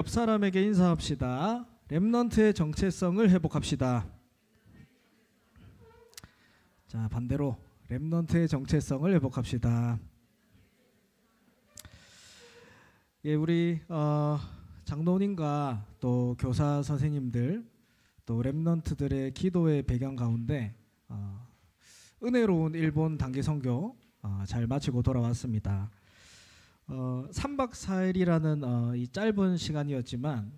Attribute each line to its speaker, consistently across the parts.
Speaker 1: 옆 사람에게 인사합시다. 렘넌트의 정체성을 회복합시다. 자, 반대로 렘넌트의 정체성을 회복합시다. 예, 우리 장로님과 또 교사 선생님들 또 렘넌트들의 기도의 배경 가운데 은혜로운 일본 단기 선교 잘 마치고 돌아왔습니다. 3박 4일이라는 이 짧은 시간이었지만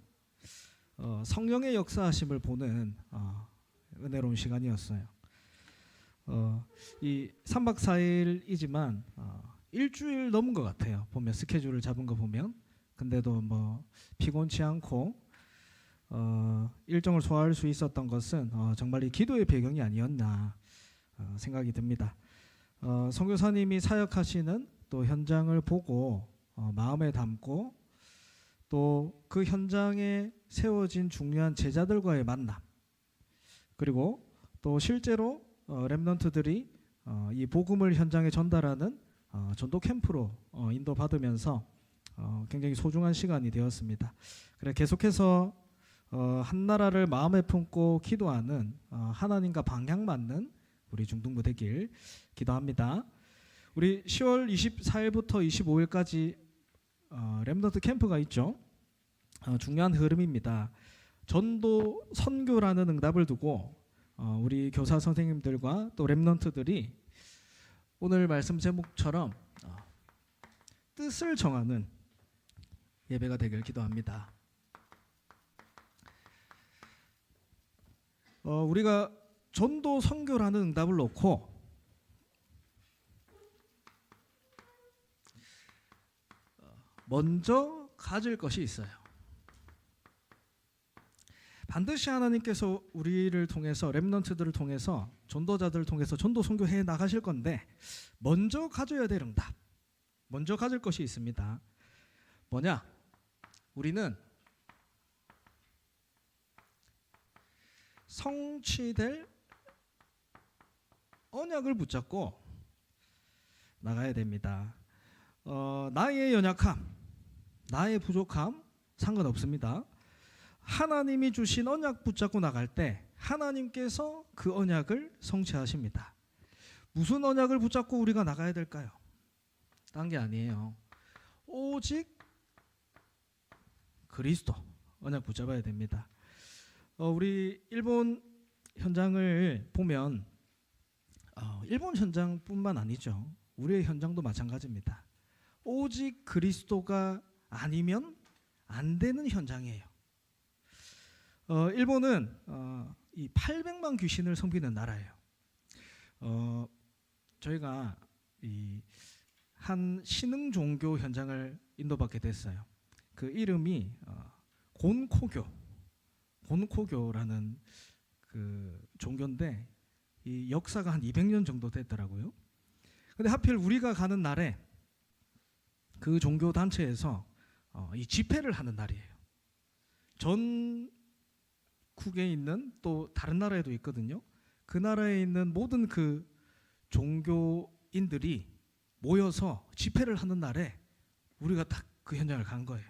Speaker 1: 성령의 역사하심을 보는 은혜로운 시간이었어요. 이 3박 4일이지만 일주일 넘은 것 같아요. 보면 스케줄을 잡은 거 보면. 근데도 뭐 피곤치 않고 일정을 소화할 수 있었던 것은 정말 이 기도의 배경이 아니었나 생각이 듭니다. 선교사님이 사역하시는 또 현장을 보고 마음에 담고 또 그 현장에 세워진 중요한 제자들과의 만남, 그리고 또 실제로 렘넌트들이 이 복음을 현장에 전달하는 전도 캠프로 인도받으면서 굉장히 소중한 시간이 되었습니다. 그래 계속해서 한 나라를 마음에 품고 기도하는 하나님과 방향 맞는 우리 중등부 되길 기도합니다. 우리 10월 24일부터 25일까지 렘넌트 캠프가 있죠. 중요한 흐름입니다. 전도 선교라는 응답을 두고 우리 교사 선생님들과 또 렘넌트들이 오늘 말씀 제목처럼 뜻을 정하는 예배가 되길 기도합니다. 우리가 전도 선교라는 응답을 놓고 먼저 가질 것이 있어요. 반드시 하나님께서 우리를 통해서 렘넌트들을 통해서 전도자들을 통해서 전도 선교해 나가실 건데 먼저 가져야 될 응답, 먼저 가질 것이 있습니다. 뭐냐? 우리는 성취될 언약을 붙잡고 나가야 됩니다. 나의 연약함, 나의 부족함 상관없습니다. 하나님이 주신 언약 붙잡고 나갈 때 하나님께서 그 언약을 성취하십니다. 무슨 언약을 붙잡고 우리가 나가야 될까요? 딴 게 아니에요. 오직 그리스도 언약 붙잡아야 됩니다. 우리 일본 현장을 보면 일본 현장뿐만 아니죠. 우리의 현장도 마찬가지입니다. 오직 그리스도가 아니면 안 되는 현장이에요. 일본은 이 800만 귀신을 섬기는 나라예요. 저희가 이 한 신흥 종교 현장을 인도받게 됐어요. 그 이름이 곤코교라는 그 종교인데 이 역사가 한 200년 정도 됐더라고요. 근데 하필 우리가 가는 날에 그 종교 단체에서 이 집회를 하는 날이에요. 전국에 있는 또 다른 나라에도 있거든요. 그 나라에 있는 모든 그 종교인들이 모여서 집회를 하는 날에 우리가 딱 그 현장을 간 거예요.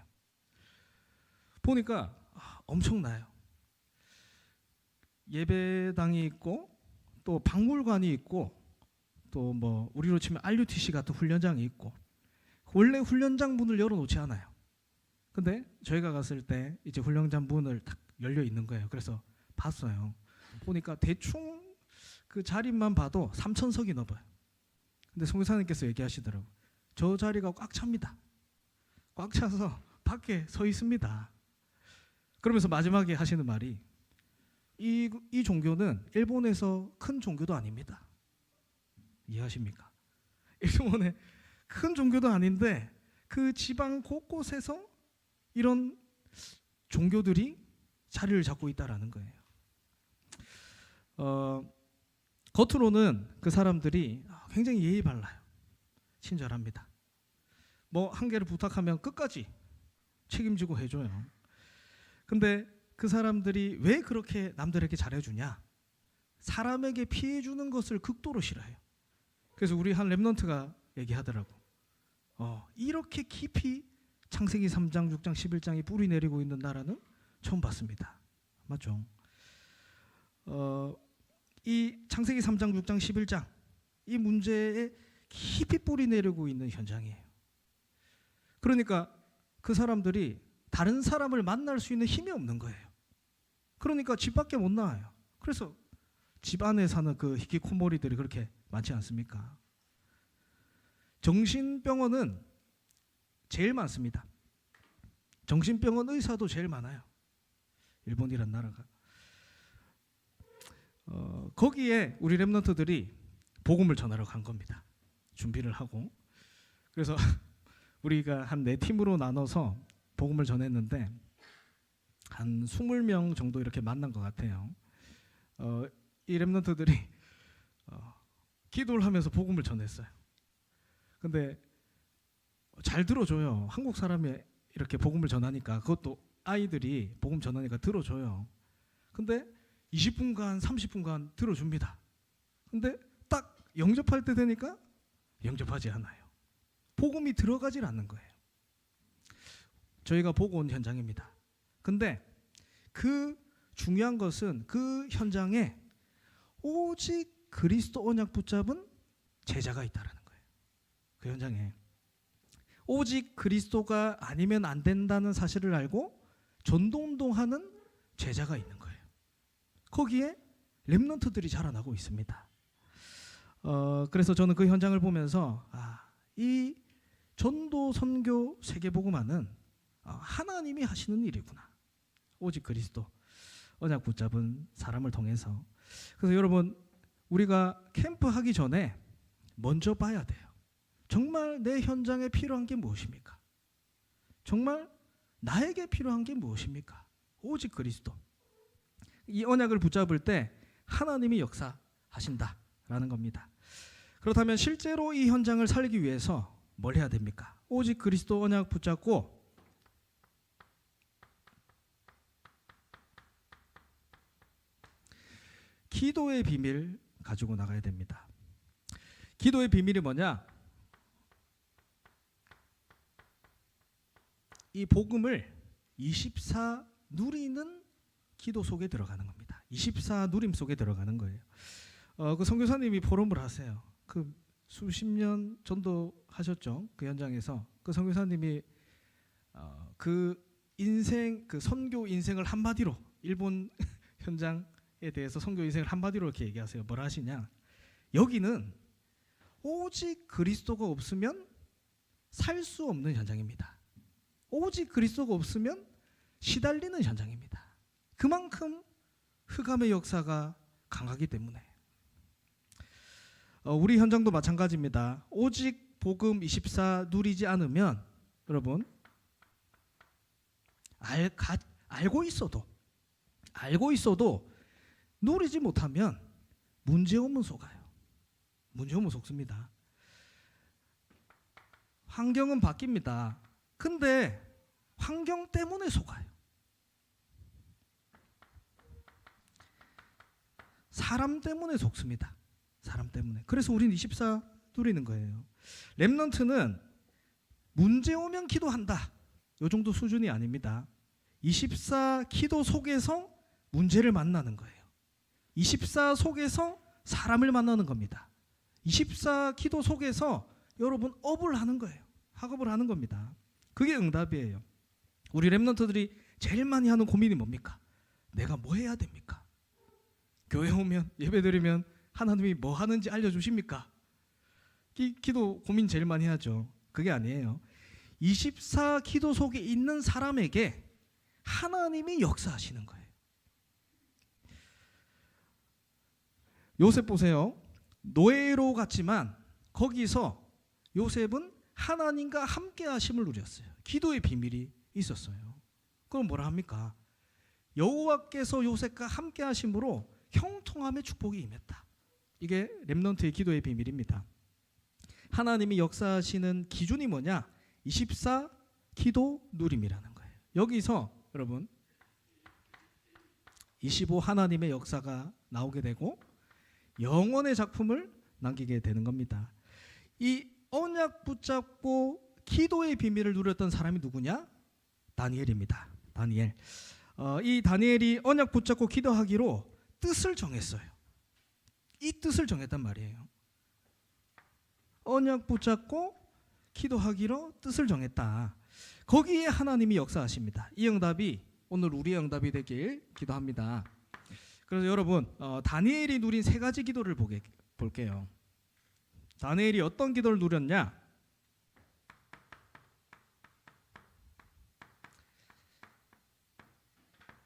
Speaker 1: 보니까 엄청나요. 예배당이 있고 또 박물관이 있고 또 뭐 우리로 치면 RUTC 같은 훈련장이 있고 원래 훈련장 문을 열어놓지 않아요. 근데 저희가 갔을 때 이제 훈련장 문을 딱 열려 있는 거예요. 그래서 봤어요. 보니까 대충 그 자리만 봐도 3,000석이 넘어요. 근데 선교사님께서 얘기하시더라고요. 저 자리가 꽉 찹니다. 꽉 차서 밖에 서 있습니다. 그러면서 마지막에 하시는 말이 이 종교는 일본에서 큰 종교도 아닙니다. 이해하십니까? 일본의 큰 종교도 아닌데 그 지방 곳곳에서 이런 종교들이 자리를 잡고 있다라는 거예요. 겉으로는 그 사람들이 굉장히 예의 발라요. 친절합니다. 뭐 한 개를 부탁하면 끝까지 책임지고 해줘요. 근데 그 사람들이 왜 그렇게 남들에게 잘해주냐? 사람에게 피해주는 것을 극도로 싫어해요. 그래서 우리 한 렘넌트가 얘기하더라고. 이렇게 깊이 창세기 3장, 6장, 11장이 뿌리 내리고 있는 나라는 처음 봤습니다. 맞죠? 이 창세기 3장, 6장, 11장 이 문제에 깊이 뿌리 내리고 있는 현장이에요. 그러니까 그 사람들이 다른 사람을 만날 수 있는 힘이 없는 거예요. 그러니까 집 밖에 못 나와요. 그래서 집 안에 사는 그 히키코모리들이 그렇게 많지 않습니까? 정신병원은 제일 많습니다. 정신병원 의사도 제일 많아요. 일본이란 나라가. 거기에 우리 렘넌트들이 복음을 전하러 간 겁니다. 준비를 하고. 그래서 우리가 한 4팀으로 나눠서 복음을 전했는데 한 20명 정도 이렇게 만난 것 같아요. 이 렘넌트들이 기도를 하면서 복음을 전했어요. 근데 잘 들어줘요. 한국 사람이 이렇게 복음을 전하니까, 그것도 아이들이 복음 전하니까 들어줘요. 근데 20분간 30분간 들어줍니다. 근데 딱 영접할 때 되니까 영접하지 않아요. 복음이 들어가질 않는 거예요. 저희가 보고 온 현장입니다. 근데 그 중요한 것은 그 현장에 오직 그리스도 언약 붙잡은 제자가 있다라는 거예요. 그 현장에 오직 그리스도가 아니면 안 된다는 사실을 알고 전도운동하는 제자가 있는 거예요. 거기에 렘넌트들이 자라나고 있습니다. 그래서 저는 그 현장을 보면서 이 전도 선교 세계복음화는 하나님이 하시는 일이구나. 오직 그리스도 언약 붙잡은 사람을 통해서. 그래서 여러분, 우리가 캠프 하기 전에 먼저 봐야 돼요. 정말 내 현장에 필요한 게 무엇입니까? 정말 나에게 필요한 게 무엇입니까? 오직 그리스도. 이 언약을 붙잡을 때 하나님이 역사하신다라는 겁니다. 그렇다면 실제로 이 현장을 살기 위해서 뭘 해야 됩니까? 오직 그리스도 언약 붙잡고 기도의 비밀 가지고 나가야 됩니다. 기도의 비밀이 뭐냐? 이 복음을 24 누리는 기도 속에 들어가는 겁니다. 24 누림 속에 들어가는 거예요. 그 선교사님이 포럼을 하세요. 그 수십 년 전도하셨죠. 그 현장에서 그 선교사님이 그 인생, 그 선교 인생을 한마디로, 일본 현장에 대해서 선교 인생을 한마디로 이렇게 얘기하세요. 뭐라 하시냐? 여기는 오직 그리스도가 없으면 살 수 없는 현장입니다. 오직 그리스도가 없으면 시달리는 현장입니다. 그만큼 흑암의 역사가 강하기 때문에. 우리 현장도 마찬가지입니다. 오직 복음 24 누리지 않으면 여러분 알고 있어도 누리지 못하면 문제 오면 속아요. 문제 오면 속습니다. 환경은 바뀝니다. 근데 환경 때문에 속아요. 사람 때문에 속습니다. 사람 때문에. 그래서 우리는 24 누리는 거예요. 렘넌트는 문제 오면 기도한다. 이 정도 수준이 아닙니다. 24 기도 속에서 문제를 만나는 거예요. 24 속에서 사람을 만나는 겁니다. 24 기도 속에서 여러분 업을 하는 거예요. 학업을 하는 겁니다. 그게 응답이에요. 우리 렘넌트들이 제일 많이 하는 고민이 뭡니까? 내가 뭐 해야 됩니까? 교회 오면 예배드리면 하나님이 뭐 하는지 알려주십니까? 기도 고민 제일 많이 하죠. 그게 아니에요. 24 기도 속에 있는 사람에게 하나님이 역사하시는 거예요. 요셉 보세요. 노예로 갔지만 거기서 요셉은 하나님과 함께 하심을 누렸어요. 기도의 비밀이 있었어요. 그럼 뭐라 합니까? 여호와께서 요셉과 함께 하심으로 형통함의 축복이 임했다. 이게 렘넌트의 기도의 비밀입니다. 하나님이 역사하시는 기준이 뭐냐? 24 기도 누림이라는 거예요. 여기서 여러분 25 하나님의 역사가 나오게 되고 영원의 작품을 남기게 되는 겁니다. 이 언약 붙잡고 기도의 비밀을 누렸던 사람이 누구냐? 다니엘입니다. 다니엘. 이 다니엘이 언약 붙잡고 기도하기로 뜻을 정했어요. 이 뜻을 정했단 말이에요. 언약 붙잡고 기도하기로 뜻을 정했다. 거기에 하나님이 역사하십니다. 이 응답이 오늘 우리의 응답이 되길 기도합니다. 그래서 여러분, 다니엘이 누린 세 가지 기도를 볼게요. 다니엘이 어떤 기도를 누렸냐?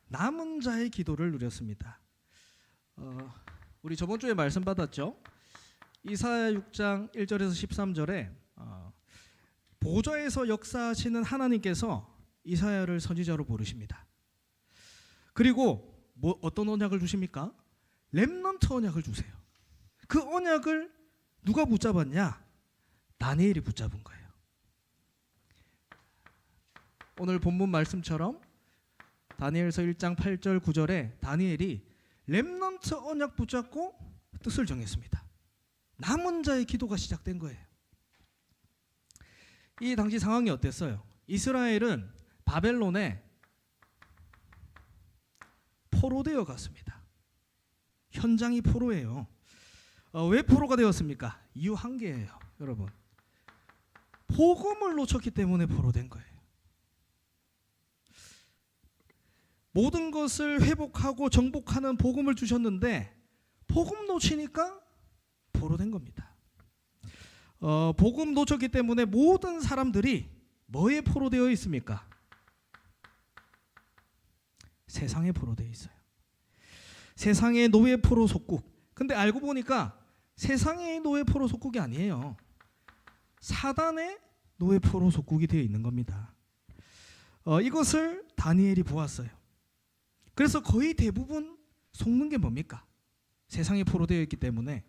Speaker 1: 남은 자의 기도를 누렸습니다. 우리 저번 주에 말씀 받았죠? 이사야 6장 1절에서 13절에 보좌에서 역사하시는 하나님께서 이사야를 선지자로 부르십니다. 그리고 어떤 언약을 주십니까? 렘넌트 언약을 주세요. 그 언약을 누가 붙잡았냐? 다니엘이 붙잡은 거예요. 오늘 본문 말씀처럼 다니엘서 1장 8절 9절에 다니엘이 렘넌트 언약 붙잡고 뜻을 정했습니다. 남은 자의 기도가 시작된 거예요. 이 당시 상황이 어땠어요? 이스라엘은 바벨론에 포로되어 갔습니다. 현장이 포로예요. 왜 포로가 되었습니까? 이유 한 개예요, 여러분. 복음을 놓쳤기 때문에 포로된 거예요. 모든 것을 회복하고 정복하는 복음을 주셨는데 복음 놓치니까 포로된 겁니다. 복음 놓쳤기 때문에 모든 사람들이 뭐에 포로되어 있습니까? 세상에 포로되어 있어요. 세상의 노예 포로 속국. 근데 알고 보니까 세상의 노예 포로 속국이 아니에요. 사단의 노예 포로 속국이 되어 있는 겁니다. 이것을 다니엘이 보았어요. 그래서 거의 대부분 속는 게 뭡니까? 세상에 포로되어 있기 때문에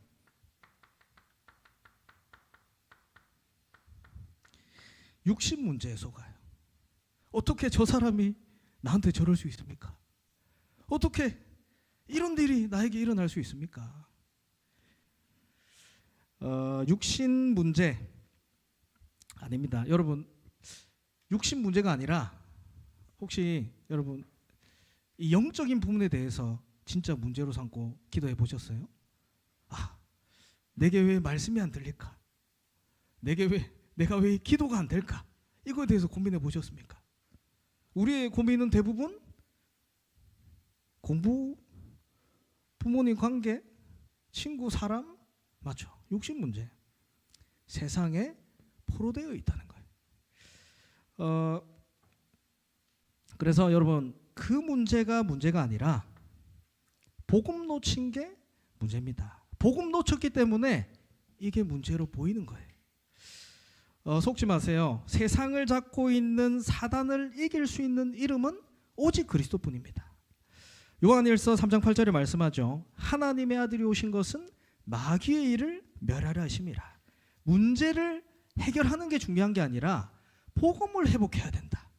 Speaker 1: 육신 문제에 속아요. 어떻게 저 사람이 나한테 저럴 수 있습니까? 어떻게 이런 일이 나에게 일어날 수 있습니까? 육신 문제 아닙니다. 여러분, 육신 문제가 아니라 혹시 여러분 이 영적인 부분에 대해서 진짜 문제로 삼고 기도해 보셨어요? 내게 왜 말씀이 안 들릴까? 내가 왜 기도가 안 될까? 이거에 대해서 고민해 보셨습니까? 우리의 고민은 대부분 공부, 부모님 관계, 친구, 사람, 맞죠? 육신 문제. 세상에 포로되어 있다는 거예요. 그래서 여러분, 그 문제가 아니라 복음 놓친 게 문제입니다. 복음 놓쳤기 때문에 이게 문제로 보이는 거예요. 속지 마세요. 세상을 잡고 있는 사단을 이길 수 있는 이름은 오직 그리스도뿐입니다. 요한일서 3장 8절에 말씀하죠. 하나님의 아들이 오신 것은 마귀의 일을 멸하려 하심이라. 문제를 해결하는 게 중요한 게 아니라 복음을 회복해야 된다.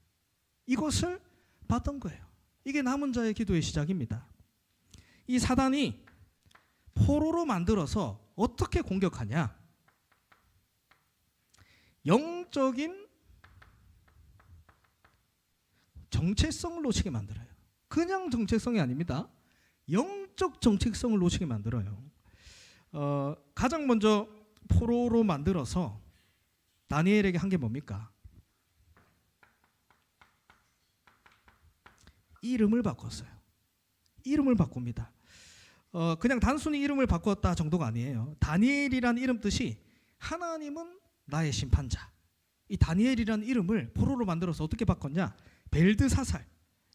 Speaker 1: 이것을 봤던 거예요. 이게 남은 자의 기도의 시작입니다. 이 사단이 포로로 만들어서 어떻게 공격하냐? 영적인 정체성을 놓치게 만들어요. 그냥 정체성이 아닙니다. 영적 정체성을 놓치게 만들어요. 가장 먼저 포로로 만들어서 다니엘에게 한 게 뭡니까? 이름을 바꿨어요. 이름을 바꿉니다. 그냥 단순히 이름을 바꿨다 정도가 아니에요. 다니엘이란 이름 뜻이 하나님은 나의 심판자. 이 다니엘이란 이름을 포로로 만들어서 어떻게 바꿨냐? 벨드사살.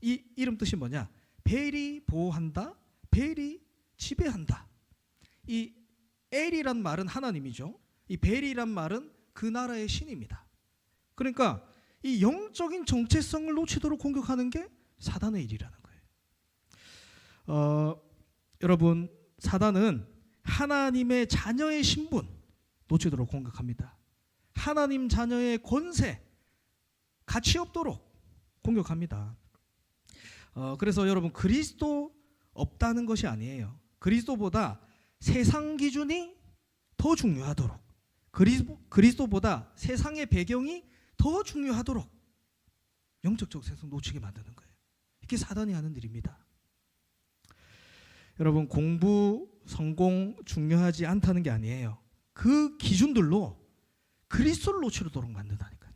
Speaker 1: 이 이름 뜻이 뭐냐? 벨이 보호한다, 벨이 지배한다. 이 엘이란 말은 하나님이죠. 이 벨이란 말은 그 나라의 신입니다. 그러니까 이 영적인 정체성을 놓치도록 공격하는 게 사단의 일이라는 거예요. 여러분, 사단은 하나님의 자녀의 신분 놓치도록 공격합니다. 하나님 자녀의 권세, 가치 없도록 공격합니다. 그래서 여러분, 그리스도 없다는 것이 아니에요. 그리스도보다 세상 기준이 더 중요하도록, 그리스도보다 세상의 배경이 더 중요하도록 영적 정체성 놓치게 만드는 거예요. 이게 사단이 하는 일입니다. 여러분, 공부, 성공 중요하지 않다는 게 아니에요. 그 기준들로 그리스도를 놓치도록 만든다니까요.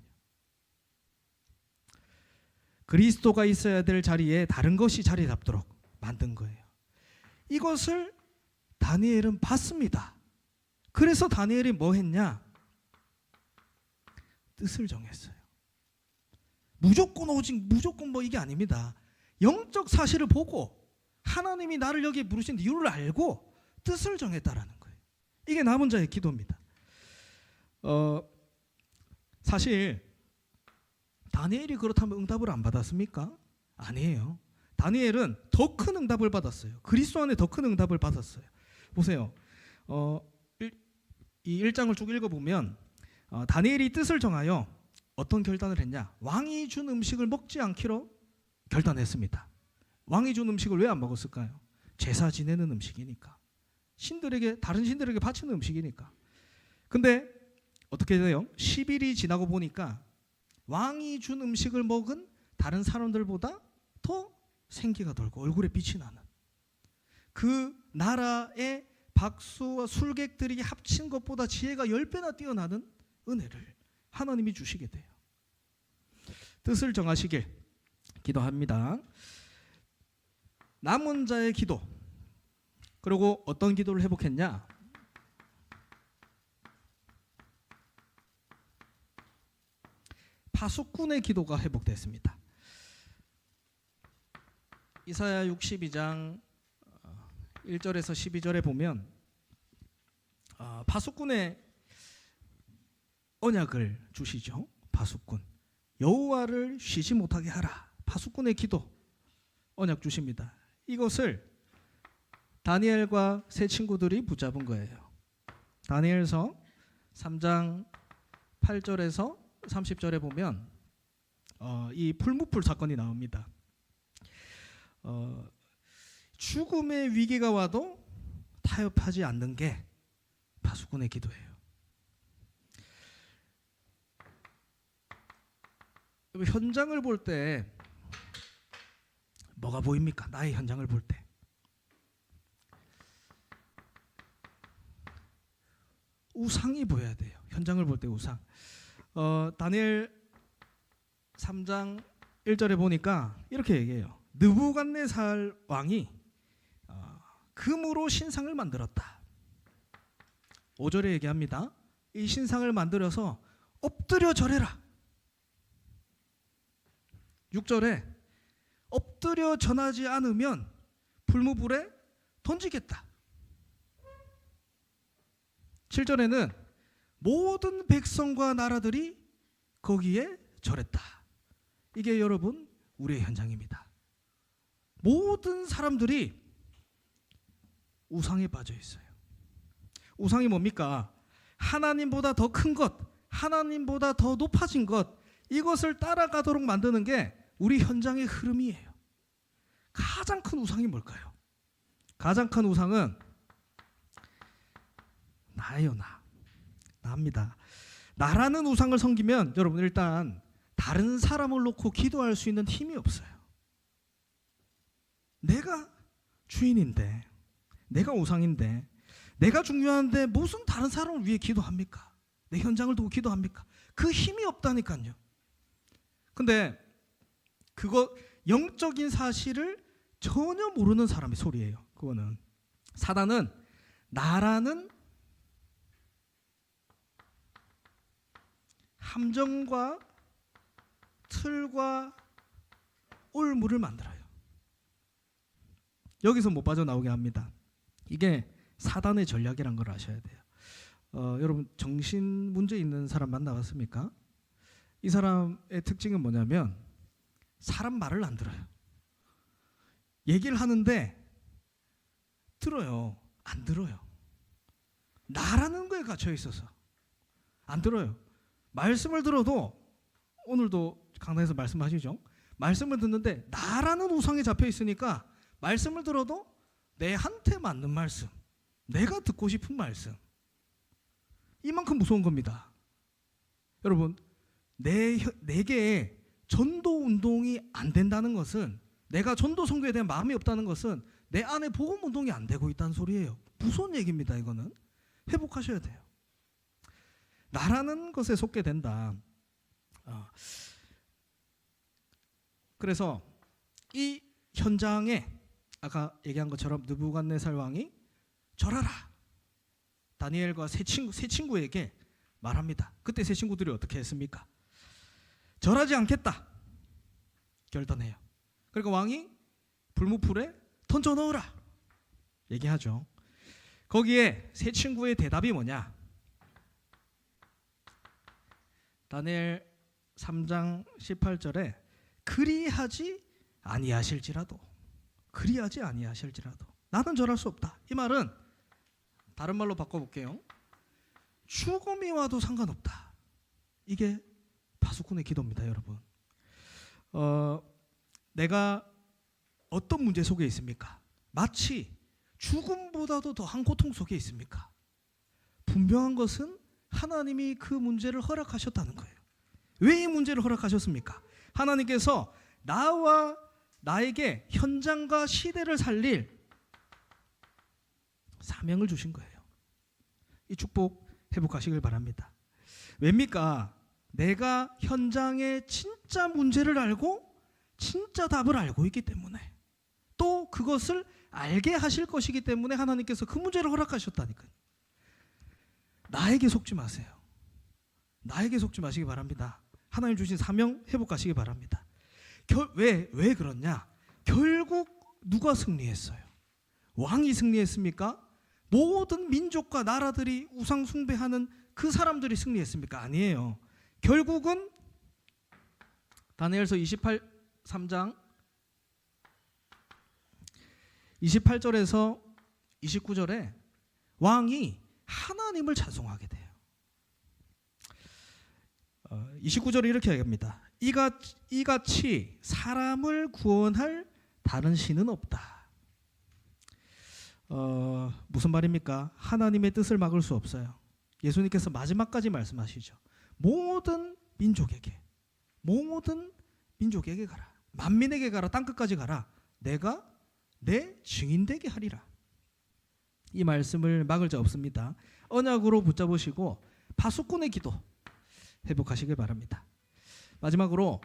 Speaker 1: 그리스도가 있어야 될 자리에 다른 것이 자리 잡도록 만든 거예요. 이것을 다니엘은 봤습니다. 그래서 다니엘이 뭐 했냐? 뜻을 정했어요. 무조건 오직 무조건 뭐 이게 아닙니다. 영적 사실을 보고 하나님이 나를 여기에 부르신 이유를 알고 뜻을 정했다라는 거예요. 이게 남은 자의 기도입니다. 사실 다니엘이 그렇다면 응답을 안 받았습니까? 아니에요. 다니엘은 더 큰 응답을 받았어요. 그리스도 안에 더 큰 응답을 받았어요. 보세요. 이 1장을 쭉 읽어보면 다니엘이 뜻을 정하여 어떤 결단을 했냐? 왕이 준 음식을 먹지 않기로 결단했습니다. 왕이 준 음식을 왜 안 먹었을까요? 제사 지내는 음식이니까. 신들에게, 다른 신들에게 바치는 음식이니까. 근데 어떻게 돼요? 10일이 지나고 보니까 왕이 준 음식을 먹은 다른 사람들보다 더 생기가 돌고 얼굴에 빛이 나는, 그 나라의 박수와 술객들이 합친 것보다 지혜가 10배나 뛰어나는 은혜를 하나님이 주시게 돼요. 뜻을 정하시길 기도합니다. 남은 자의 기도. 그리고 어떤 기도를 회복했냐? 파수꾼의 기도가 회복됐습니다. 이사야 62장 1절에서 12절에 보면 파수꾼의 언약을 주시죠. 파수꾼. 여호와를 쉬지 못하게 하라. 파수꾼의 기도 언약 주십니다. 이것을 다니엘과 세 친구들이 붙잡은 거예요. 다니엘서 3장 8절에서 30절에 보면 이 풀무풀 사건이 나옵니다. 죽음의 위기가 와도 타협하지 않는 게 파수꾼의 기도예요. 현장을 볼 때 뭐가 보입니까? 나의 현장을 볼 때 우상이 보여야 돼요. 현장을 볼 때 우상. 다니엘 3장 1절에 보니까 이렇게 얘기해요. 느부갓네살 왕이 금으로 신상을 만들었다. 5절에 얘기합니다. 이 신상을 만들어서 엎드려 절해라. 6절에 엎드려 전하지 않으면 불무불에 던지겠다. 7절에는 모든 백성과 나라들이 거기에 절했다. 이게 여러분 우리의 현장입니다. 모든 사람들이 우상에 빠져 있어요. 우상이 뭡니까? 하나님보다 더 큰 것, 하나님보다 더 높아진 것, 이것을 따라가도록 만드는 게 우리 현장의 흐름이에요. 가장 큰 우상이 뭘까요? 가장 큰 우상은 나예요. 나입니다. 나라는 우상을 섬기면 여러분 일단 다른 사람을 놓고 기도할 수 있는 힘이 없어요. 내가 주인인데, 내가 우상인데, 내가 중요한데 무슨 다른 사람을 위해 기도합니까? 내 현장을 두고 기도합니까? 그 힘이 없다니까요. 근데 그거 영적인 사실을 전혀 모르는 사람의 소리예요. 그거는 사단은 나라는 함정과 틀과 올무를 만들어요. 여기서 못 빠져나오게 합니다. 이게 사단의 전략이란 걸 아셔야 돼요. 여러분 정신 문제 있는 사람 만나봤습니까? 이 사람의 특징은 뭐냐면 사람 말을 안 들어요. 얘기를 하는데 들어요. 안 들어요. 나라는 거에 갇혀 있어서 안 들어요. 말씀을 들어도 오늘도 강단에서 말씀하시죠. 말씀을 듣는데 나라는 우상에 잡혀 있으니까 말씀을 들어도 내한테 맞는 말씀, 내가 듣고 싶은 말씀, 이만큼 무서운 겁니다. 여러분 내게 전도 운동이 안 된다는 것은, 내가 전도 선교에 대한 마음이 없다는 것은 내 안에 복음 운동이 안 되고 있다는 소리예요. 무서운 얘기입니다. 이거는 회복하셔야 돼요. 나라는 것에 속게 된다. 그래서 이 현장에 아까 얘기한 것처럼 느부갓네살 왕이 절하라. 다니엘과 세 친구에게 말합니다. 그때 세 친구들이 어떻게 했습니까? 절하지 않겠다 결단해요. 그러니까 왕이 불무풀에 던져 넣으라 얘기하죠. 거기에 세 친구의 대답이 뭐냐? 다니엘 3장 18절에 그리하지 아니하실지라도, 그리하지 아니하실지라도 나는 절할 수 없다. 이 말은 다른 말로 바꿔볼게요. 죽음이 와도 상관없다. 이게 파수꾼의 기도입니다, 여러분. 내가 어떤 문제 속에 있습니까? 마치 죽음보다도 더한 고통 속에 있습니까? 분명한 것은 하나님이 그 문제를 허락하셨다는 거예요. 왜 이 문제를 허락하셨습니까? 하나님께서 나와 나에게 현장과 시대를 살릴 사명을 주신 거예요. 이 축복 회복하시길 바랍니다. 왜입니까? 내가 현장의 진짜 문제를 알고 진짜 답을 알고 있기 때문에, 또 그것을 알게 하실 것이기 때문에 하나님께서 그 문제를 허락하셨다니까요. 나에게 속지 마세요. 나에게 속지 마시기 바랍니다. 하나님 주신 사명 회복하시기 바랍니다. 왜 그렇냐? 결국 누가 승리했어요? 왕이 승리했습니까? 모든 민족과 나라들이 우상 숭배하는 그 사람들이 승리했습니까? 아니에요. 결국은 다니엘서 3장 28절에서 29절에 왕이 하나님을 찬송하게 돼요. 29절에 이렇게 얘기합니다. 이같이 사람을 구원할 다른 신은 없다. 무슨 말입니까? 하나님의 뜻을 막을 수 없어요. 예수님께서 마지막까지 말씀하시죠. 모든 민족에게 가라. 만민에게 가라. 땅끝까지 가라. 내가 내 증인 되게 하리라. 이 말씀을 막을 자 없습니다. 언약으로 붙잡으시고 파수꾼의 기도 회복하시길 바랍니다. 마지막으로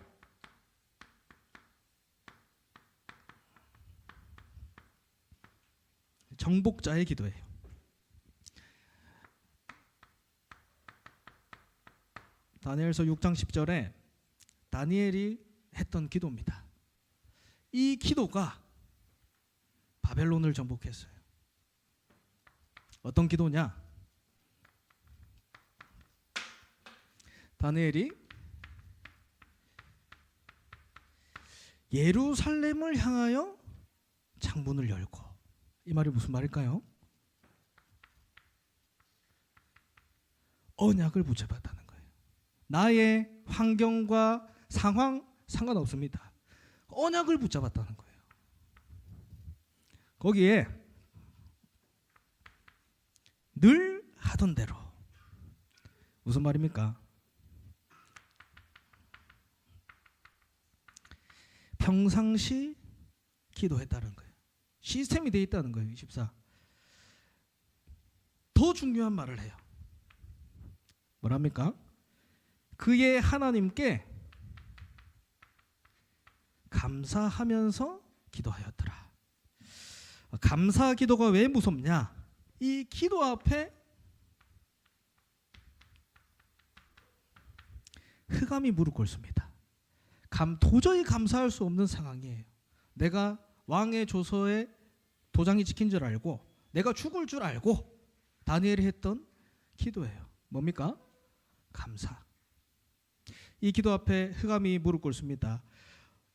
Speaker 1: 정복자의 기도예요. 다니엘서 6장 10절에 다니엘이 했던 기도입니다. 이 기도가 바벨론을 정복했어요. 어떤 기도냐? 다니엘이 예루살렘을 향하여 창문을 열고, 이 말이 무슨 말일까요? 언약을 붙잡았다는 거예요. 나의 환경과 상황 상관없습니다. 언약을 붙잡았다는 거예요. 거기에 늘 하던 대로, 무슨 말입니까? 평상시 기도했다는 거예요. 시스템이 되어 있다는 거예요. 24. 더 중요한 말을 해요. 뭐랍니까? 그의 하나님께 감사하면서 기도하였더라. 감사 기도가 왜 무섭냐? 이 기도 앞에 흑암이 무릎 꿇습니다. 도저히 감사할 수 없는 상황이에요. 내가 왕의 조서에 도장이 찍힌 줄 알고, 내가 죽을 줄 알고 다니엘이 했던 기도예요. 뭡니까? 감사. 이 기도 앞에 흑암이 무릎 꿇습니다.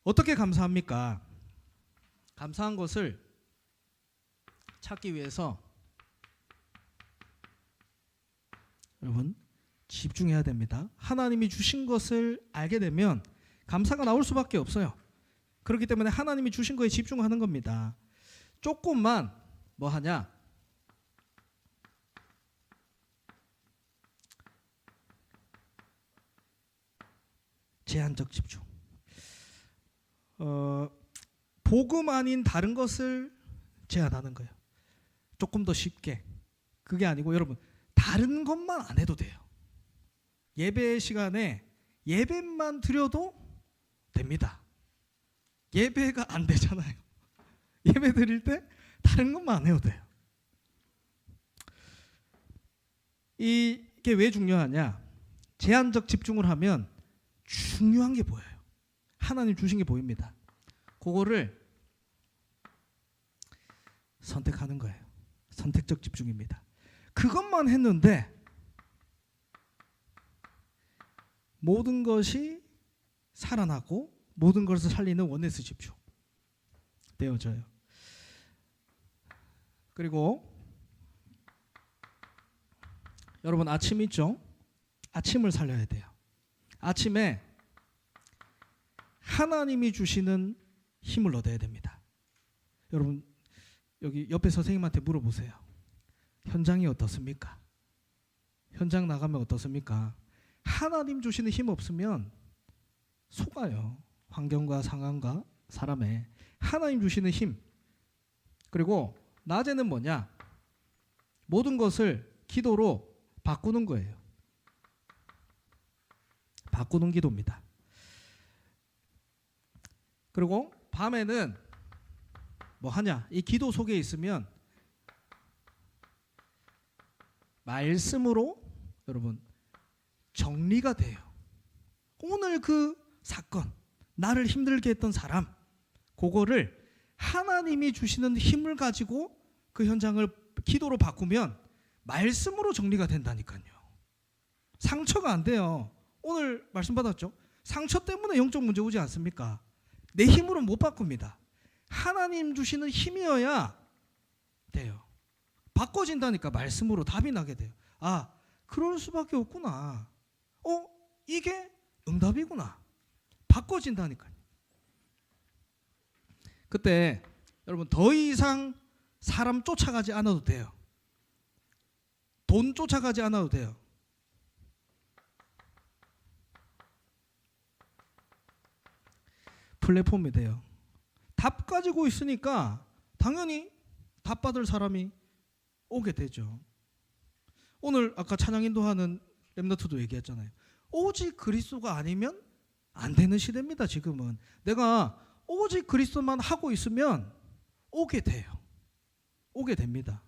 Speaker 1: 어떻게 감사합니까? 감사한 것을 찾기 위해서 여러분 집중해야 됩니다. 하나님이 주신 것을 알게 되면 감사가 나올 수밖에 없어요. 그렇기 때문에 하나님이 주신 거에 집중하는 겁니다. 조금만 뭐 하냐? 제한적 집중. 복음 아닌 다른 것을 제한하는 거예요. 조금 더 쉽게. 그게 아니고 여러분 다른 것만 안 해도 돼요. 예배 시간에 예배만 드려도 됩니다. 예배가 안 되잖아요. 예배 드릴 때 다른 것만 안 해도 돼요. 이게 왜 중요하냐? 제한적 집중을 하면 중요한 게 보여요. 하나님 주신 게 보입니다. 그거를 선택하는 거예요. 선택적 집중입니다. 그것만 했는데 모든 것이 살아나고 모든 것을 살리는 원네스 집중 되어져요. 그리고 여러분 아침 있죠? 아침을 살려야 돼요. 아침에 하나님이 주시는 힘을 얻어야 됩니다. 여러분 여기 옆에 선생님한테 물어보세요. 현장이 어떻습니까? 현장 나가면 어떻습니까? 하나님 주시는 힘 없으면 속아요. 환경과 상황과 사람의 하나님 주시는 힘. 그리고 낮에는 뭐냐? 모든 것을 기도로 바꾸는 거예요. 바꾸는 기도입니다. 그리고 밤에는 뭐 하냐? 이 기도 속에 있으면 말씀으로 여러분 정리가 돼요. 오늘 그 사건, 나를 힘들게 했던 사람, 그거를 하나님이 주시는 힘을 가지고 그 현장을 기도로 바꾸면 말씀으로 정리가 된다니까요. 상처가 안 돼요. 오늘 말씀 받았죠? 상처 때문에 영적 문제 오지 않습니까? 내 힘으로 못 바꿉니다. 하나님 주시는 힘이어야 돼요. 바꿔진다니까. 말씀으로 답이 나게 돼요. 아, 그럴 수밖에 없구나. 이게 응답이구나. 바꿔진다니까요. 그때 여러분 더 이상 사람 쫓아가지 않아도 돼요. 돈 쫓아가지 않아도 돼요. 플랫폼이 돼요. 답 가지고 있으니까 당연히 답 받을 사람이 오게 되죠. 오늘 아까 찬양 인도하는 렘넌트도 얘기했잖아요. 오직 그리스도가 아니면 안 되는 시대입니다. 지금은 내가 오직 그리스도만 하고 있으면 오게 돼요. 오게 됩니다.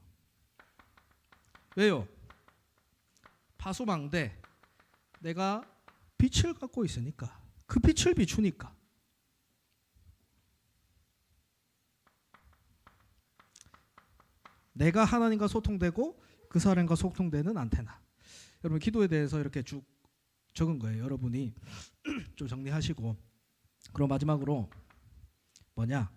Speaker 1: 왜요? 파수망대 내가 빛을 갖고 있으니까, 그 빛을 비추니까. 내가 하나님과 소통되고 그 사람과 소통되는 안테나. 여러분 기도에 대해서 이렇게 쭉 적은 거예요. 여러분이 좀 정리하시고. 그럼 마지막으로 뭐냐?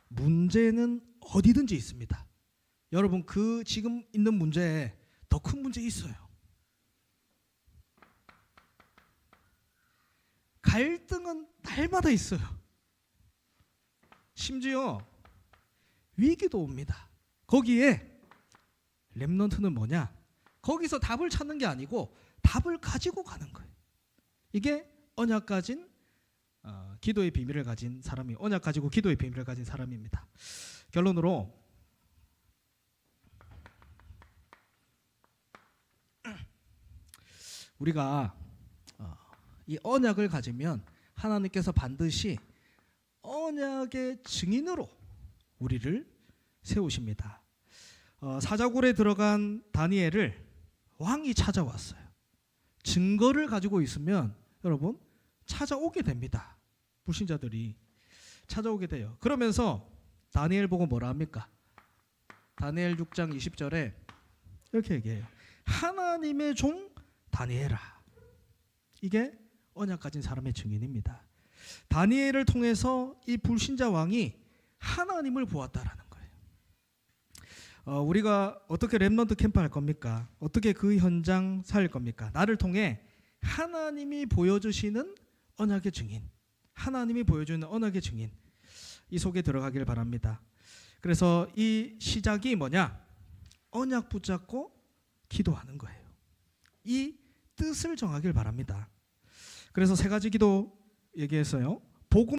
Speaker 1: 문제는 어디든지 있습니다. 여러분 그 지금 있는 문제에 더 큰 문제 있어요. 갈등은 날마다 있어요. 심지어 위기도 옵니다. 거기에 렘넌트는 뭐냐? 거기서 답을 찾는 게 아니고 답을 가지고 가는 거예요. 이게 언약 가진 기도의 비밀을 가진 사람이, 언약 가지고 기도의 비밀을 가진 사람입니다. 결론으로 우리가 이 언약을 가지면 하나님께서 반드시 언약의 증인으로 우리를 세우십니다. 사자굴에 들어간 다니엘을 왕이 찾아왔어요. 증거를 가지고 있으면 여러분 찾아오게 됩니다. 불신자들이 찾아오게 돼요. 그러면서 다니엘 보고 뭐라 합니까? 다니엘 6장 20절에 이렇게 얘기해요. 하나님의 종 다니엘아. 이게 언약 가진 사람의 증인입니다. 다니엘을 통해서 이 불신자 왕이 하나님을 보았다라는 거예요. 우리가 어떻게 렘넌트 캠프 할 겁니까? 어떻게 그 현장 살 겁니까? 나를 통해 하나님이 보여주시는 언약의 증인, 하나님이 보여주는 언약의 증인, 이 속에 들어가길 바랍니다. 그래서 이 시작이 뭐냐? 언약 붙잡고 기도하는 거예요. 이 뜻을 정하길 바랍니다. 그래서 세 가지 기도 얘기했어요. 복음